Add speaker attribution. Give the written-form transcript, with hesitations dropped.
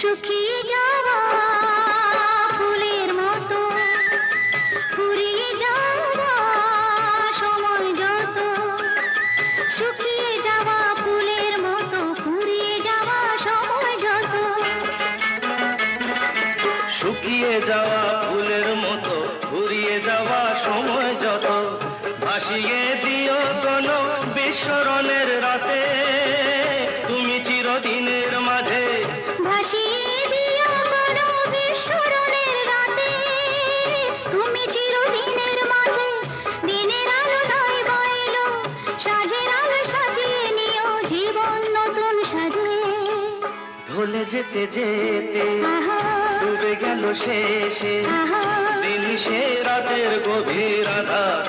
Speaker 1: শুকিয়ে যাওয়া ফুলের মতো ফুরিয়ে যাওয়া সময় যত, শুকিয়ে যাওয়া ফুলের মতো ফুরিয়ে যাওয়া সময় যত,
Speaker 2: শুকিয়ে যাওয়া ফুলের মতো ফুরিয়ে যাওয়া সময় যত, ভাসিয়ে দিও কোনো বিস্মরণের রাতে তুমি চিরদিনের মাঝে,
Speaker 1: ভাসিয়ে দিও কোনো বিস্মরণের রাতে তুমি চিরদিনের মাঝে। দিনের আলো নয় বইলো সাজের আলো সাজিয়ে নিও জীবন নতুন সাজে।
Speaker 2: ঢলে যেতে যেতে ডুবে গেল শেষে দিন, সে রাতের গভীর আধার